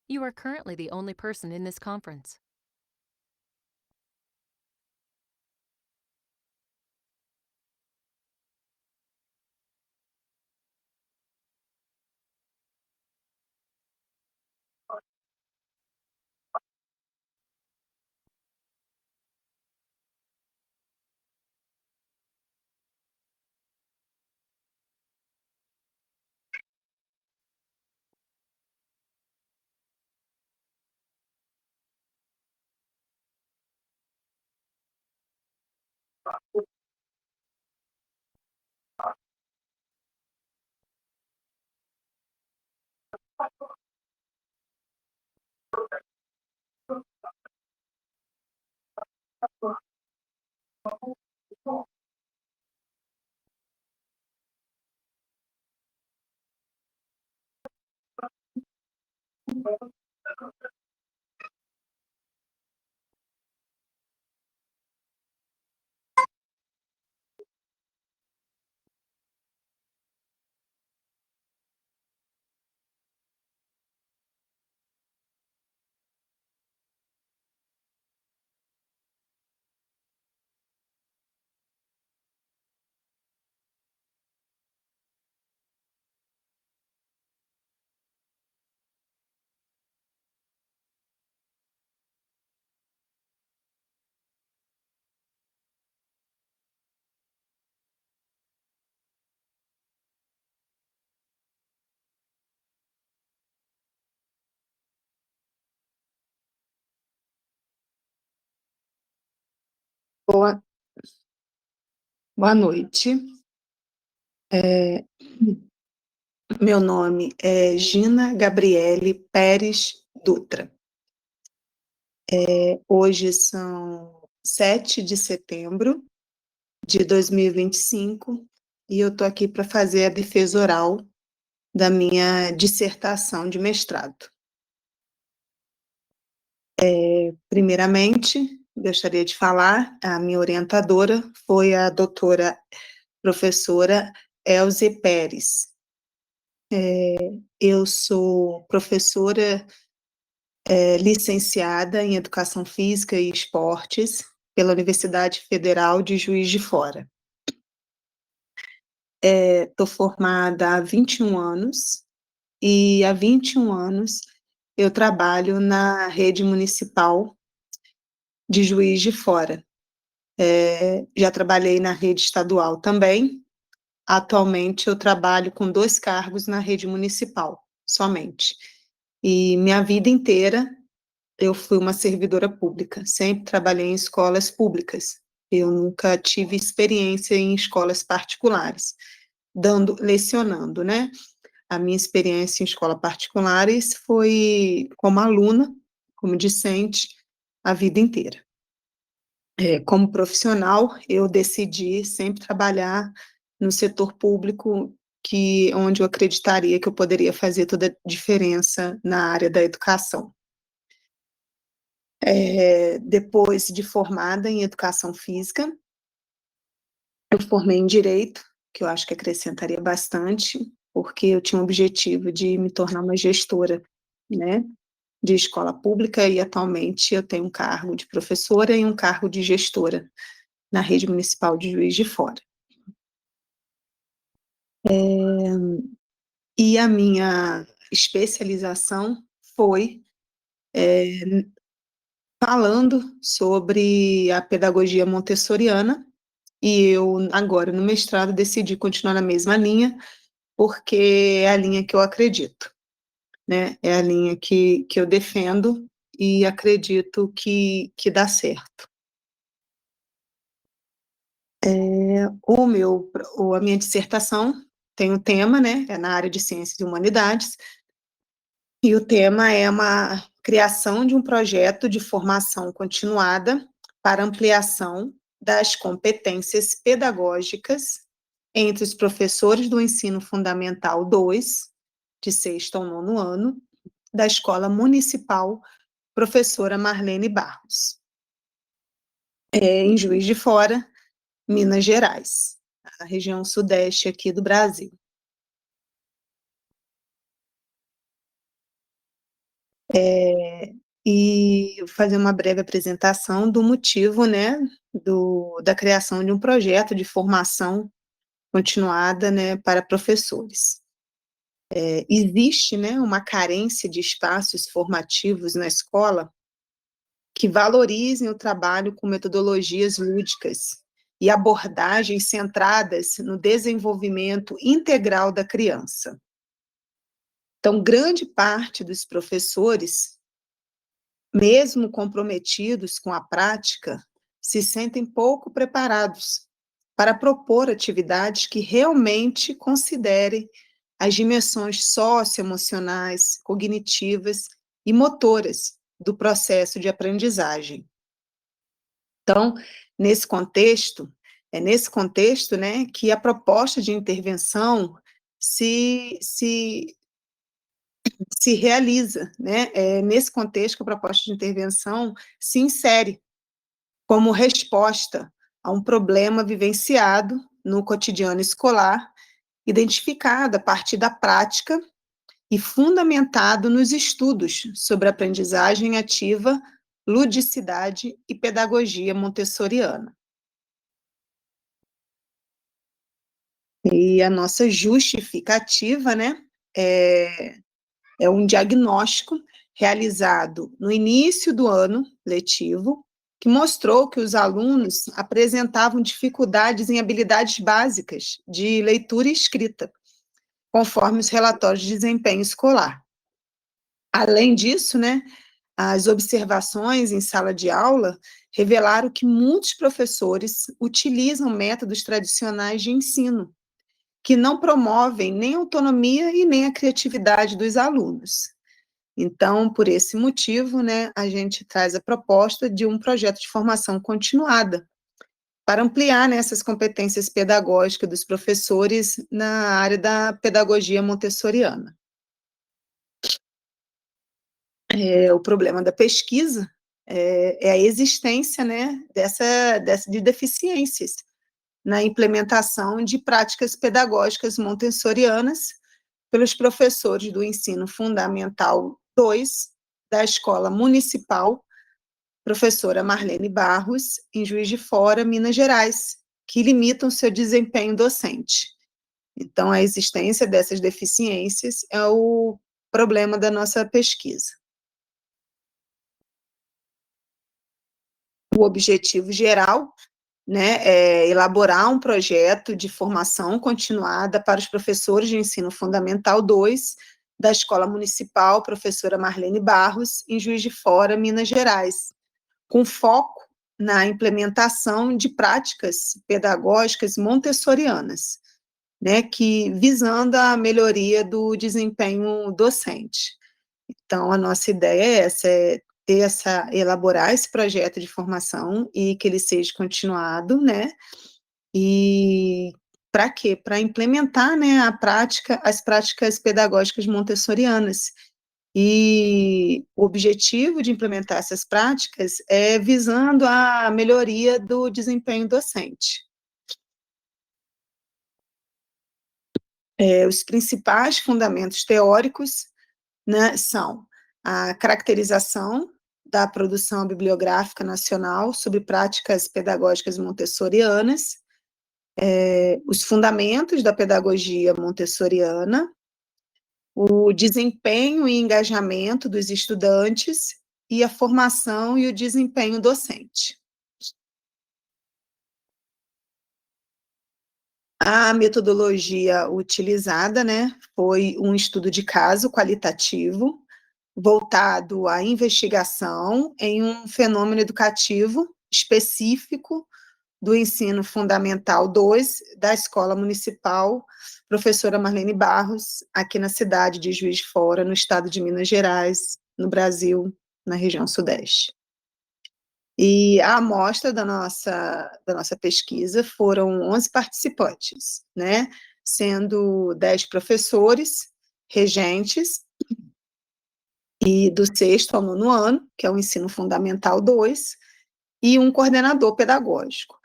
You are currently the only person in this conference. Boa, boa noite. É, Meu nome é Gina Gabriele Pérez Dutra. Hoje são 7 de setembro de 2025 e eu estou aqui para fazer a defesa oral da minha dissertação de mestrado. Primeiramente, gostaria de falar, a minha orientadora foi a doutora professora Elze Pérez. Eu sou professora licenciada em Educação Física e Esportes pela Universidade Federal de Juiz de Fora. Estou formada há 21 anos e há 21 anos eu trabalho na rede municipal de Juiz de Fora. Já trabalhei na rede estadual também. Atualmente eu trabalho com 2 cargos na rede municipal, somente. E minha vida inteira eu fui uma servidora pública, sempre trabalhei em escolas públicas. Eu nunca tive experiência em escolas particulares, lecionando, né? A minha experiência em escola particulares foi como aluna, como discente, a vida inteira. Como profissional, eu decidi sempre trabalhar no setor público, onde eu acreditaria que eu poderia fazer toda a diferença na área da educação. Depois de formada em Educação Física, eu formei em Direito, que eu acho que acrescentaria bastante, porque eu tinha o objetivo de me tornar uma gestora, né, de escola pública, e atualmente eu tenho um cargo de professora e um cargo de gestora na rede municipal de Juiz de Fora. E a minha especialização foi falando sobre a pedagogia montessoriana. E eu, agora, no mestrado, decidi continuar na mesma linha, porque é a linha que eu acredito, né? É a linha que eu defendo e acredito que dá certo. A minha dissertação tem um tema, né? É na área de Ciências e Humanidades, e o tema é uma criação de um projeto de formação continuada para ampliação das competências pedagógicas entre os professores do ensino fundamental 2, de sexto ao nono ano, da Escola Municipal Professora Marlene Barros, em Juiz de Fora, Minas Gerais, a região sudeste aqui do Brasil. E fazer uma breve apresentação do motivo, né, da criação de um projeto de formação continuada, né, para professores. Existe, né, uma carência de espaços formativos na escola que valorizem o trabalho com metodologias lúdicas e abordagens centradas no desenvolvimento integral da criança. Então, grande parte dos professores, mesmo comprometidos com a prática, se sentem pouco preparados para propor atividades que realmente considerem as dimensões socioemocionais, cognitivas e motoras do processo de aprendizagem. Então, nesse contexto, é nesse contexto, né, que a proposta de intervenção se, se, se realiza, né? É nesse contexto que a proposta de intervenção se insere como resposta a um problema vivenciado no cotidiano escolar, identificado a partir da prática e fundamentado nos estudos sobre aprendizagem ativa, ludicidade e pedagogia montessoriana. E a nossa justificativa, né, é um diagnóstico realizado no início do ano letivo, que mostrou que os alunos apresentavam dificuldades em habilidades básicas de leitura e escrita, conforme os relatórios de desempenho escolar. Além disso, né, as observações em sala de aula revelaram que muitos professores utilizam métodos tradicionais de ensino, que não promovem nem a autonomia e nem a criatividade dos alunos. Então, por esse motivo, né, a gente traz a proposta de um projeto de formação continuada, para ampliar, né, essas competências pedagógicas dos professores na área da pedagogia montessoriana. O problema da pesquisa é a existência, né, de deficiências na implementação de práticas pedagógicas montessorianas pelos professores do ensino fundamental 2 da Escola Municipal Professora Marlene Barros, em Juiz de Fora, Minas Gerais, que limitam seu desempenho docente. Então, a existência dessas deficiências é o problema da nossa pesquisa. O objetivo geral, né, é elaborar um projeto de formação continuada para os professores de ensino fundamental 2 da Escola Municipal Professora Marlene Barros, em Juiz de Fora, Minas Gerais, com foco na implementação de práticas pedagógicas montessorianas, né, que visando a melhoria do desempenho docente. Então, a nossa ideia é essa, elaborar esse projeto de formação e que ele seja continuado, né, e para quê? Para implementar, né, as práticas pedagógicas montessorianas. E o objetivo de implementar essas práticas é visando a melhoria do desempenho docente. Os principais fundamentos teóricos, né, são a caracterização da produção bibliográfica nacional sobre práticas pedagógicas montessorianas, os fundamentos da pedagogia montessoriana, o desempenho e engajamento dos estudantes e a formação e o desempenho docente. A metodologia utilizada, né, foi um estudo de caso qualitativo, voltado à investigação em um fenômeno educativo específico do ensino fundamental 2 da Escola Municipal Professora Marlene Barros, aqui na cidade de Juiz de Fora, no estado de Minas Gerais, no Brasil, na região sudeste. E a amostra da nossa pesquisa foram 11 participantes, né, sendo 10 professores, regentes, e do sexto ao nono ano, que é o ensino fundamental 2, e um coordenador pedagógico.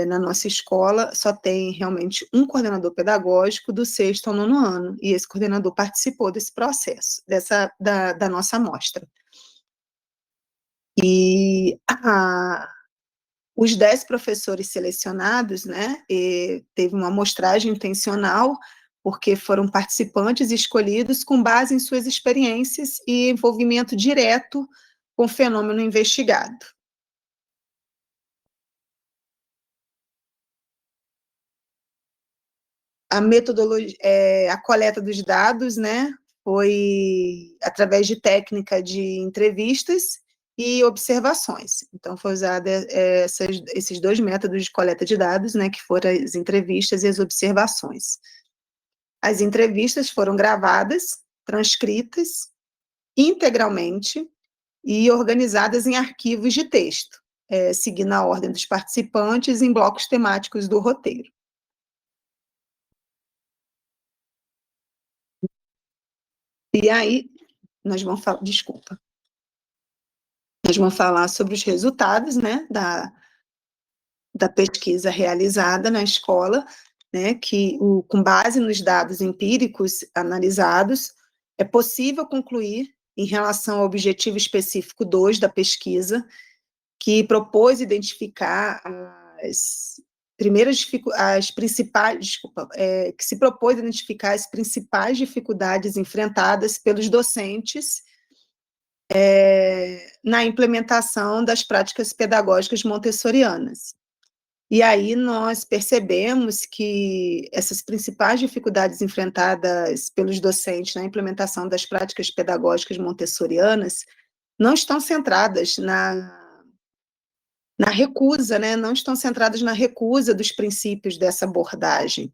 Na nossa escola só tem realmente um coordenador pedagógico do 6º ao 9º ano, e esse coordenador participou desse processo, da nossa amostra. E os 10 professores selecionados, né, teve uma amostragem intencional, porque foram participantes escolhidos com base em suas experiências e envolvimento direto com o fenômeno investigado. A coleta dos dados, né, foi através de técnica de entrevistas e observações. Então, foi usada esses 2 métodos de coleta de dados, né, que foram as entrevistas e as observações. As entrevistas foram gravadas, transcritas integralmente e organizadas em arquivos de texto, seguindo a ordem dos participantes em blocos temáticos do roteiro. E aí, nós vamos falar, desculpa, nós vamos falar sobre os resultados, né, da pesquisa realizada na escola, né, que com base nos dados empíricos analisados, é possível concluir, em relação ao objetivo específico 2 da pesquisa, que propôs identificar que se propôs identificar as principais dificuldades enfrentadas pelos docentes na implementação das práticas pedagógicas montessorianas. E aí nós percebemos que essas principais dificuldades enfrentadas pelos docentes na implementação das práticas pedagógicas montessorianas não estão centradas na recusa, né, não estão centradas na recusa dos princípios dessa abordagem,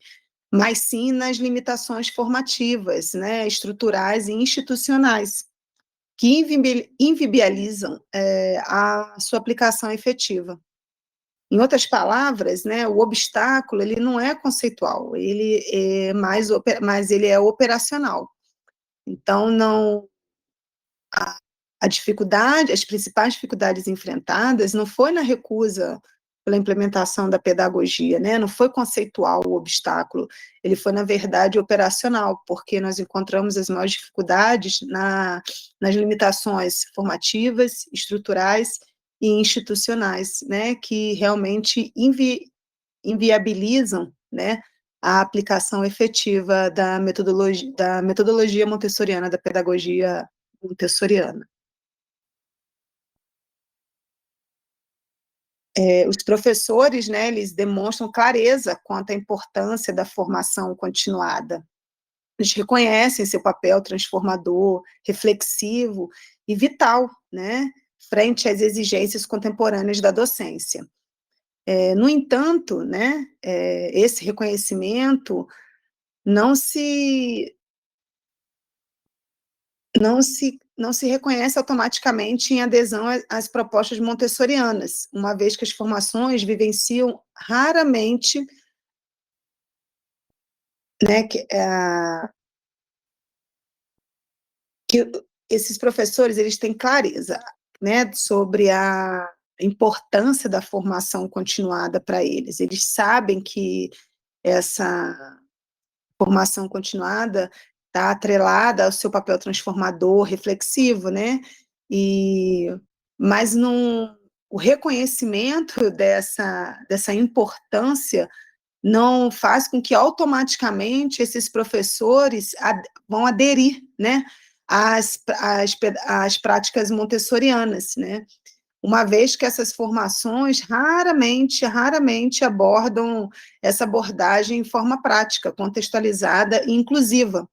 mas sim nas limitações formativas, né, estruturais e institucionais, que inviabilizam a sua aplicação efetiva. Em outras palavras, né, o obstáculo ele não é conceitual, ele é mas ele é operacional. Então, não a dificuldade, as principais dificuldades enfrentadas não foi na recusa pela implementação da pedagogia, né? Não foi conceitual o obstáculo, ele foi, na verdade, operacional, porque nós encontramos as maiores dificuldades nas limitações formativas, estruturais e institucionais, né? Que realmente inviabilizam, né, a aplicação efetiva da metodologia montessoriana, da pedagogia montessoriana. Os professores, né, eles demonstram clareza quanto à importância da formação continuada. Eles reconhecem seu papel transformador, reflexivo e vital, né, frente às exigências contemporâneas da docência. No entanto, né, esse reconhecimento não se não se reconhece automaticamente em adesão às propostas montessorianas, uma vez que as formações vivenciam raramente, né, que esses professores eles têm clareza, né, sobre a importância da formação continuada para eles. Eles sabem que essa formação continuada está atrelada ao seu papel transformador, reflexivo, né? E, mas o reconhecimento dessa importância não faz com que automaticamente esses professores vão aderir, né, às práticas montessorianas, né? Uma vez que essas formações raramente abordam essa abordagem em forma prática, contextualizada e inclusiva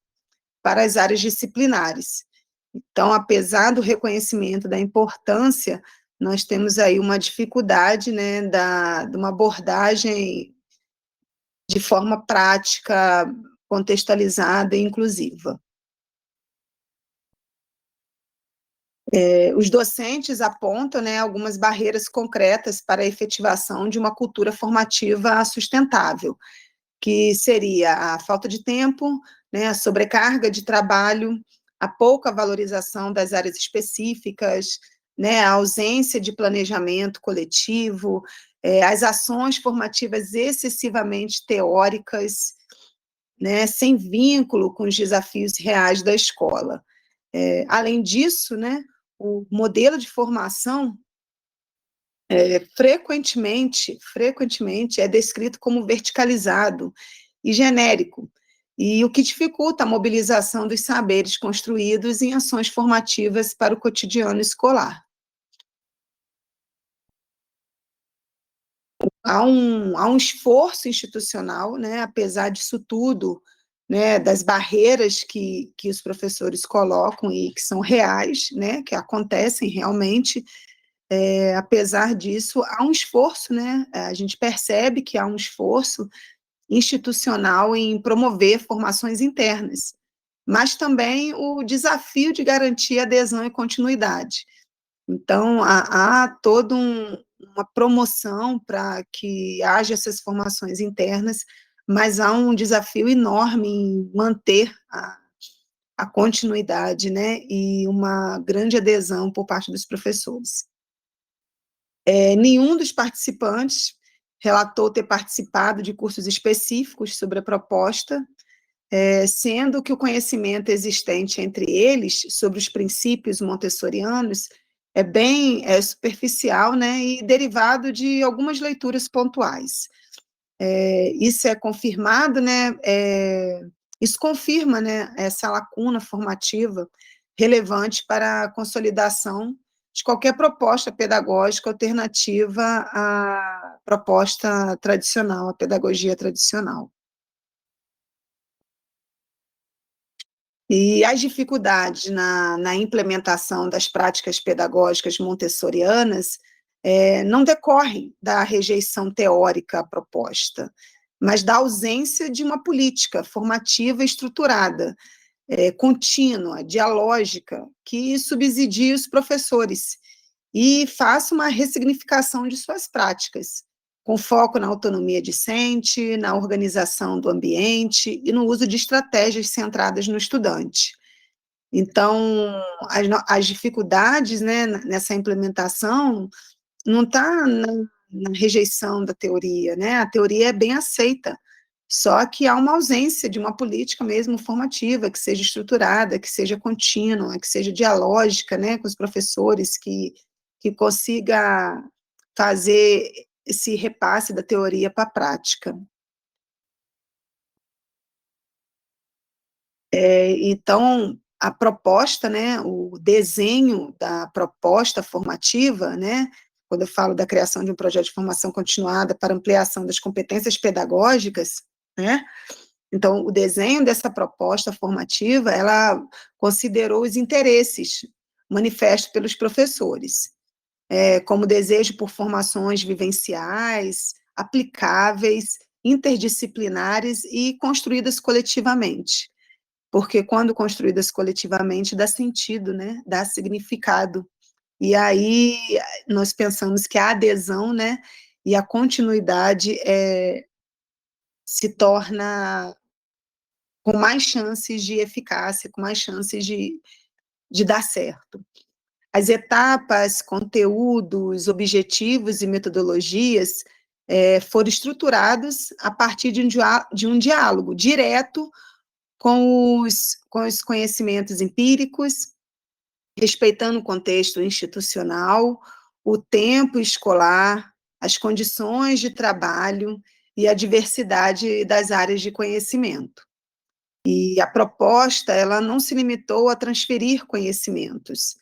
para as áreas disciplinares. Então, apesar do reconhecimento da importância, nós temos aí uma dificuldade, né, de uma abordagem de forma prática, contextualizada e inclusiva. Os docentes apontam, né, algumas barreiras concretas para a efetivação de uma cultura formativa sustentável, que seria a falta de tempo, né, a sobrecarga de trabalho, a pouca valorização das áreas específicas, né, a ausência de planejamento coletivo, as ações formativas excessivamente teóricas, né, sem vínculo com os desafios reais da escola. Além disso, né, o modelo de formação frequentemente é descrito como verticalizado e genérico, e o que dificulta a mobilização dos saberes construídos em ações formativas para o cotidiano escolar. Há um esforço institucional, né, apesar disso tudo, né, das barreiras que os professores colocam e que são reais, né, que acontecem realmente. Apesar disso, há um esforço, né, a gente percebe que há um esforço institucional em promover formações internas, mas também o desafio de garantir adesão e continuidade. Então, há toda uma promoção para que haja essas formações internas, mas há um desafio enorme em manter a continuidade, né, e uma grande adesão por parte dos professores. Nenhum dos participantes relatou ter participado de cursos específicos sobre a proposta, sendo que o conhecimento existente entre eles sobre os princípios montessorianos é bem superficial, né, e derivado de algumas leituras pontuais. Isso é confirmado, né, isso confirma, né, essa lacuna formativa relevante para a consolidação de qualquer proposta pedagógica alternativa à proposta tradicional, à pedagogia tradicional. E as dificuldades na implementação das práticas pedagógicas montessorianas não decorrem da rejeição teórica à proposta, mas da ausência de uma política formativa estruturada, contínua, dialógica, que subsidie os professores e faça uma ressignificação de suas práticas, com foco na autonomia discente, na organização do ambiente e no uso de estratégias centradas no estudante. Então, as dificuldades, né, nessa implementação não está na rejeição da teoria, né? A teoria é bem aceita, só que há uma ausência de uma política mesmo formativa, que seja estruturada, que seja contínua, que seja dialógica, né, com os professores, que consiga fazer esse repasse da teoria para a prática. Então, a proposta, né, o desenho da proposta formativa, né, quando eu falo da criação de um projeto de formação continuada para ampliação das competências pedagógicas, né, então, o desenho dessa proposta formativa, ela considerou os interesses manifestos pelos professores, como desejo por formações vivenciais, aplicáveis, interdisciplinares e construídas coletivamente. Porque quando construídas coletivamente dá sentido, né? Dá significado. E aí nós pensamos que a adesão, né, e a continuidade se torna com mais chances de eficácia, com mais chances de dar certo. As etapas, conteúdos, objetivos e metodologias foram estruturados a partir de um diálogo direto com os conhecimentos empíricos, respeitando o contexto institucional, o tempo escolar, as condições de trabalho e a diversidade das áreas de conhecimento. E a proposta, ela não se limitou a transferir conhecimentos,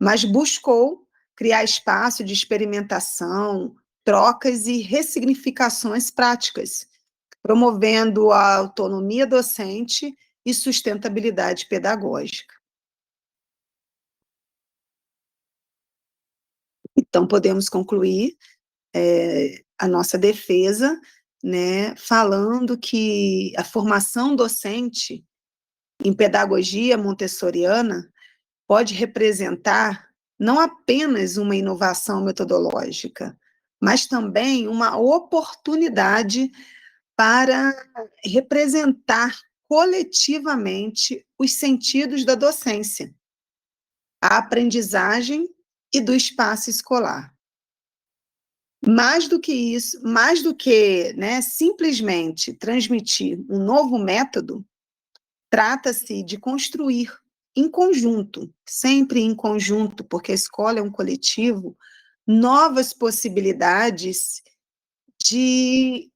mas buscou criar espaço de experimentação, trocas e ressignificações práticas, promovendo a autonomia docente e sustentabilidade pedagógica. Então, podemos concluir a nossa defesa, né, falando que a formação docente em pedagogia montessoriana pode representar não apenas uma inovação metodológica, mas também uma oportunidade para representar coletivamente os sentidos da docência, a aprendizagem e do espaço escolar. Mais do que isso, mais do que, né, simplesmente transmitir um novo método, trata-se de construir em conjunto, sempre em conjunto, porque a escola é um coletivo, novas possibilidades de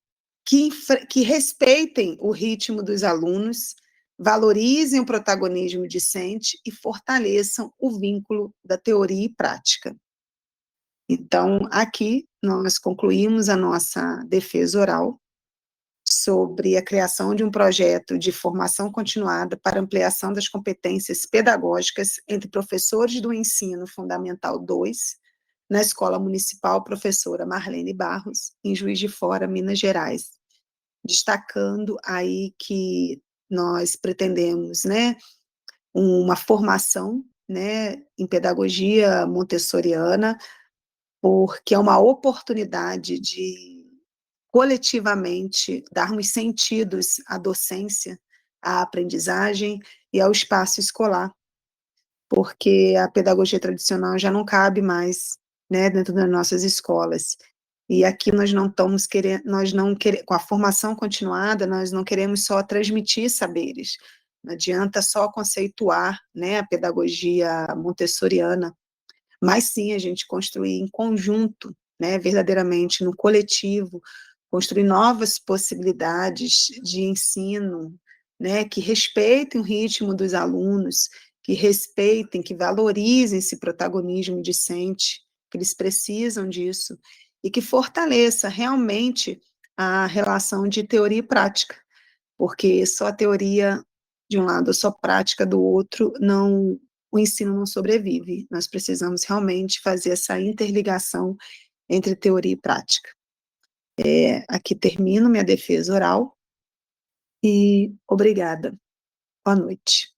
que respeitem o ritmo dos alunos, valorizem o protagonismo discente e fortaleçam o vínculo da teoria e prática. Então, aqui nós concluímos a nossa defesa oral sobre a criação de um projeto de formação continuada para ampliação das competências pedagógicas entre professores do ensino fundamental 2, na Escola Municipal Professora Marlene Barros, em Juiz de Fora, Minas Gerais, destacando aí que nós pretendemos, né, uma formação, né, em pedagogia montessoriana, porque é uma oportunidade de coletivamente darmos sentidos à docência, à aprendizagem e ao espaço escolar, porque a pedagogia tradicional já não cabe mais, né, dentro das nossas escolas. E aqui nós não estamos querendo, nós não queremos, com a formação continuada, nós não queremos só transmitir saberes, não adianta só conceituar, né, a pedagogia montessoriana, mas sim a gente construir em conjunto, né, verdadeiramente no coletivo, construir novas possibilidades de ensino, né, que respeitem o ritmo dos alunos, que respeitem, que valorizem esse protagonismo discente, que eles precisam disso, e que fortaleça realmente a relação de teoria e prática, porque só a teoria de um lado, só prática do outro, não, o ensino não sobrevive. Nós precisamos realmente fazer essa interligação entre teoria e prática. Aqui termino minha defesa oral e obrigada. Boa noite.